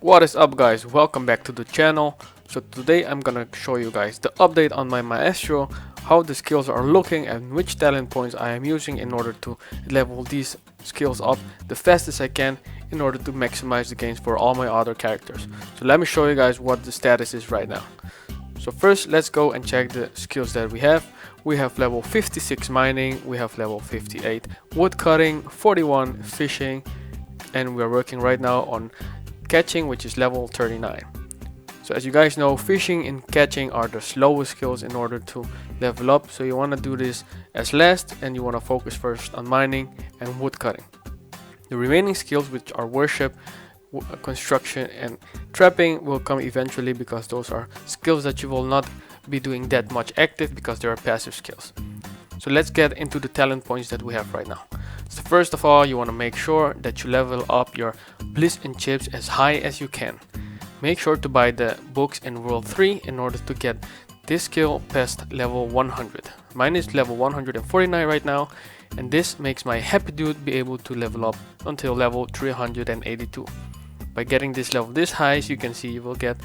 What is up, guys? Welcome back to the channel. So today I'm gonna show you guys the update on my Maestro, how the skills are looking and which talent points I am using in order to level these skills up the fastest I can in order to maximize the gains for all my other characters. So let me show you guys what the status is right now. So first let's go and check the skills that we have. We have level 56 mining, we have level 58 wood cutting, 41 fishing, and we're working right now on catching, which is level 39. So as you guys know, fishing and catching are the slowest skills in order to level up, so you want to do this as last and you want to focus first on mining and wood cutting. The remaining skills, which are worship, construction and trapping, will come eventually because those are skills that you will not be doing that much active because they are passive skills. So let's get into the talent points that we have right now. So first of all, you want to make sure that you level up your bliss and chips as high as you can. Make sure to buy the books in World 3 in order to get this skill past level 100. Mine is level 149 right now, and this makes my happy dude be able to level up until level 382. By getting this level this high, as you can see, you will get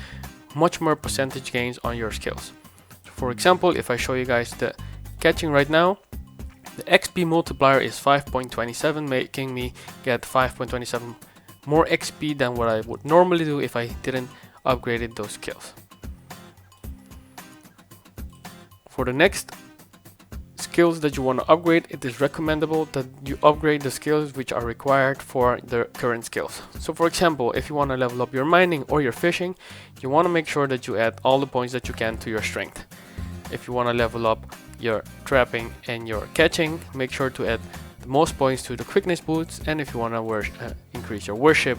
much more percentage gains on your skills. So for example, if I show you guys the catching right now, the XP multiplier is 5.27, making me get 5.27 more XP than what I would normally do if I didn't upgrade those skills. For the next skills that you want to upgrade, it is recommendable that you upgrade the skills which are required for the current skills. So for example, if you want to level up your mining or your fishing, you want to make sure that you add all the points that you can to your strength. If you want to level up your trapping and your catching, make sure to add the most points to the quickness boots, and if you want to increase your worship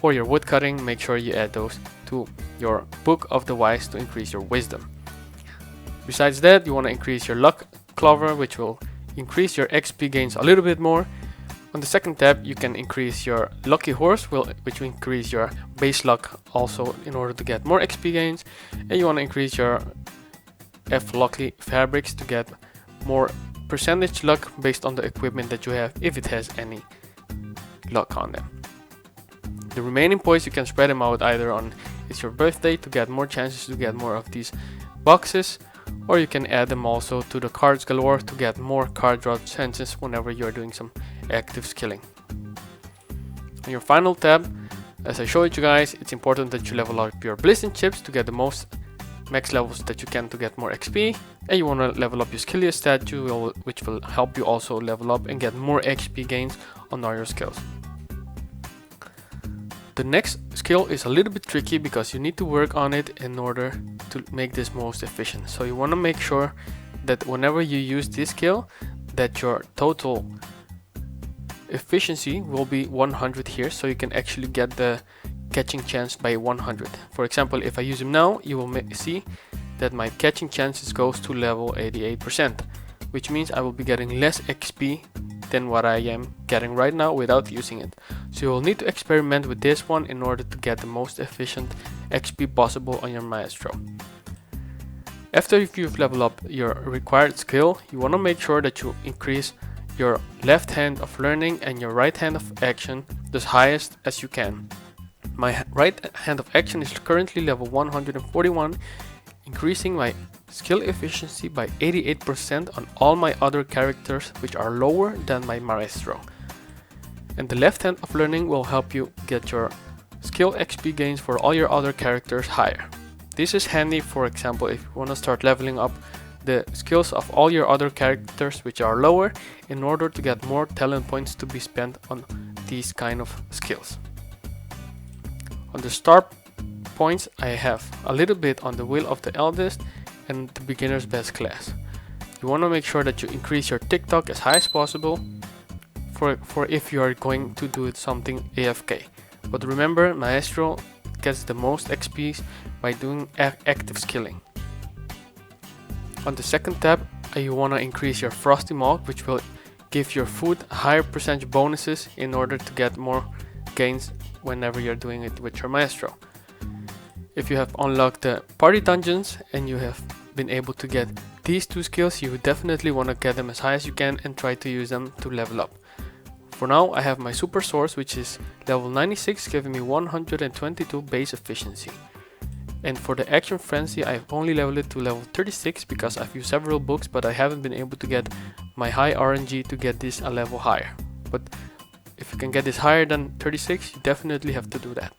or your wood cutting, make sure you add those to your book of the wise to increase your wisdom. Besides that, you want to increase your luck clover, which will increase your XP gains a little bit more. On the second tab, you can increase your lucky horse, which will increase your base luck also in order to get more XP gains, and you want to increase your F lucky fabrics to get more percentage luck based on the equipment that you have, if it has any luck on them. The remaining points you can spread them out either on it's your birthday to get more chances to get more of these boxes, or you can add them also to the cards galore to get more card drop chances whenever you're doing some active skilling. On your final tab, as I showed you guys, it's important that you level up your bliss and chips to get the most max levels that you can to get more XP, and you want to level up your skilliest statue, which will help you also level up and get more XP gains on all your skills. The next skill is a little bit tricky because you need to work on it in order to make this most efficient. So you want to make sure that whenever you use this skill, that your total efficiency will be 100 here, so you can actually get the catching chance by 100. For example, if I use him now, you will see that my catching chances goes to level 88%, which means I will be getting less XP than what I am getting right now without using it. So you will need to experiment with this one in order to get the most efficient XP possible on your Maestro. After you've leveled up your required skill, you want to make sure that you increase your left hand of learning and your right hand of action as highest as you can. My right hand of action is currently level 141, increasing my skill efficiency by 88% on all my other characters which are lower than my Maestro. And the left hand of learning will help you get your skill XP gains for all your other characters higher. This is handy, for example, if you want to start leveling up the skills of all your other characters which are lower in order to get more talent points to be spent on these kind of skills. On the start points, I have a little bit on the Will of the Eldest and the Beginner's Best class. You want to make sure that you increase your TikTok as high as possible for if you are going to do something AFK. But remember, Maestro gets the most XP by doing active skilling. On the second tab, you want to increase your Frosty Malt, which will give your food higher percentage bonuses in order to get more gains whenever you're doing it with your Maestro. If you have unlocked the party dungeons and you have been able to get these two skills, you definitely want to get them as high as you can and try to use them to level up. For now I have my super source, which is level 96, giving me 122 base efficiency. And for the action frenzy, I've only leveled it to level 36 because I've used several books, but I haven't been able to get my high RNG to get this a level higher. But if you can get this higher than 36, you definitely have to do that.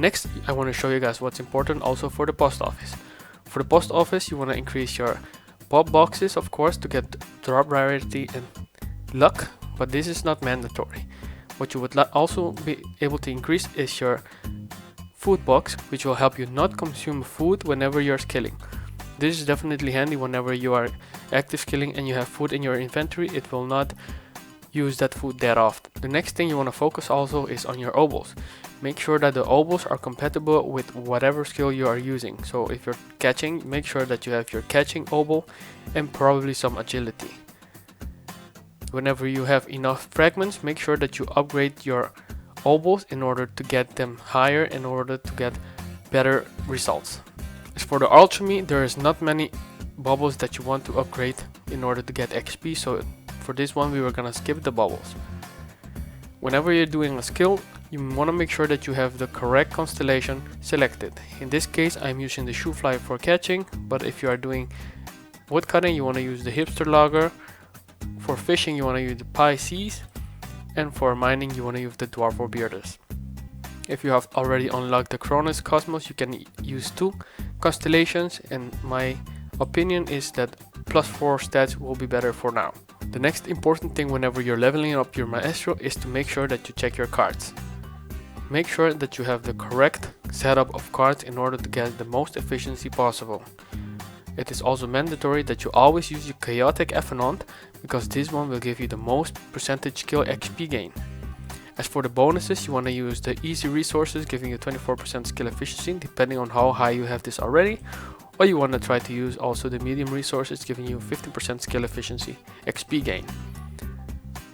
Next, I want to show you guys what's important also for the post office. For the post office, you want to increase your pop boxes, of course, to get drop rarity and luck, but this is not mandatory. What you would also be able to increase is your food box, which will help you not consume food whenever you're skilling. This is definitely handy whenever you are active skilling and you have food in your inventory. It will not use that food that often. The next thing you want to focus also is on your obols. Make sure that the obols are compatible with whatever skill you are using. So if you're catching, make sure that you have your catching obol and probably some agility. Whenever you have enough fragments, make sure that you upgrade your obols in order to get them higher, in order to get better results. As for the alchemy, there is not many bubbles that you want to upgrade in order to get XP, so for this one we were gonna skip the bubbles. Whenever you're doing a skill, you want to make sure that you have the correct constellation selected. In this case I'm using the shoe fly for catching, but if you are doing wood cutting you want to use the hipster logger. For fishing you want to use the Pisces, and for mining you want to use the dwarf or beardus. If you have already unlocked the Cronus Cosmos, you can use 2 constellations, and my opinion is that +4 stats will be better for now. The next important thing whenever you're leveling up your Maestro is to make sure that you check your cards. Make sure that you have the correct setup of cards in order to get the most efficiency possible. It is also mandatory that you always use your chaotic Ephonont, because this one will give you the most percentage skill XP gain. As for the bonuses, you want to use the easy resources, giving you 24% skill efficiency depending on how high you have this already, or you want to try to use also the medium resources, giving you 15% skill efficiency XP gain.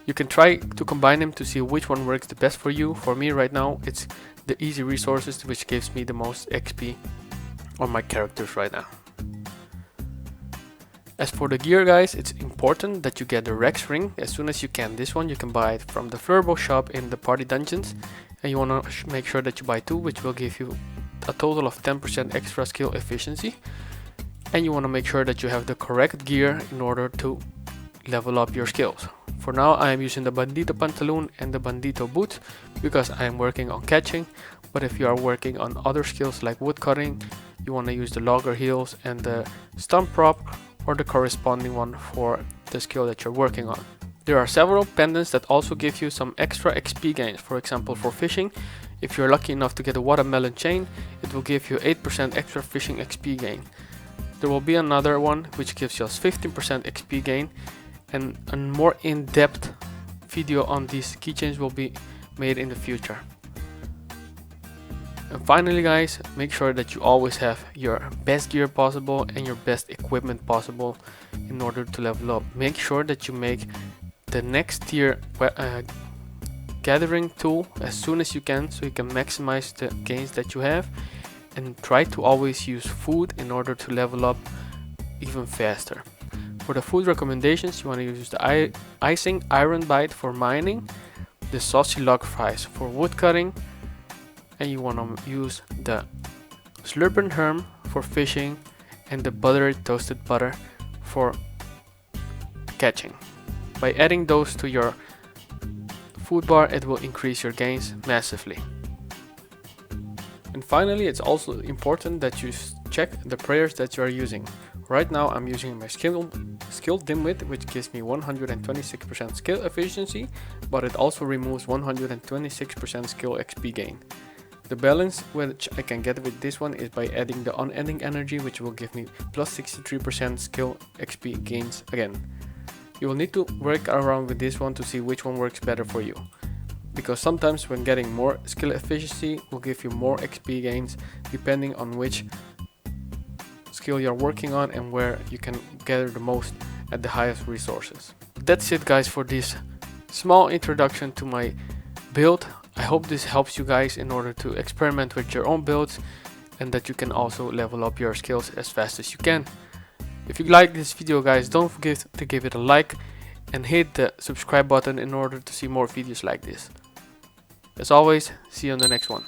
You can try to combine them to see which one works the best for you. For me right now it's the easy resources, which gives me the most XP on my characters right now. As for the gear guys, it's important that you get the Rex ring as soon as you can. This one you can buy it from the Furbo shop in the party dungeons, and you want to make sure that you buy 2, which will give you a total of 10% extra skill efficiency. And you want to make sure that you have the correct gear in order to level up your skills. For now I am using the Bandito Pantaloon and the Bandito Boots because I am working on catching, but if you are working on other skills like woodcutting, you want to use the Logger Heels and the Stump Prop, or the corresponding one for the skill that you're working on. There are several pendants that also give you some extra XP gains. For example, for fishing, if you're lucky enough to get a watermelon chain, it will give you 8% extra fishing XP gain. There will be another one which gives you 15% XP gain, and a more in-depth video on these keychains will be made in the future. And finally guys, make sure that you always have your best gear possible and your best equipment possible in order to level up. Make sure that you make the next tier gathering tool as soon as you can, so you can maximize the gains that you have, and try to always use food in order to level up even faster. For the food recommendations, you want to use the icing iron bite for mining, the saucy log fries for wood cutting, and you want to use the slurping herm for fishing, and the buttered toasted butter for catching. By adding those to your food bar, it will increase your gains massively. And finally, it's also important that you check the prayers that you are using. Right now I'm using my skill dimwit, which gives me 126% skill efficiency, but it also removes 126% skill XP gain. The balance which I can get with this one is by adding the unending energy, which will give me plus 63% skill XP gains again. You will need to work around with this one to see which one works better for you, because sometimes when getting more skill efficiency will give you more XP gains depending on which skill you're working on and where you can gather the most at the highest resources. That's it guys for this small introduction to my build. I hope this helps you guys in order to experiment with your own builds, and that you can also level up your skills as fast as you can. If you like this video guys, don't forget to give it a like, and hit the subscribe button in order to see more videos like this. As always, see you on the next one.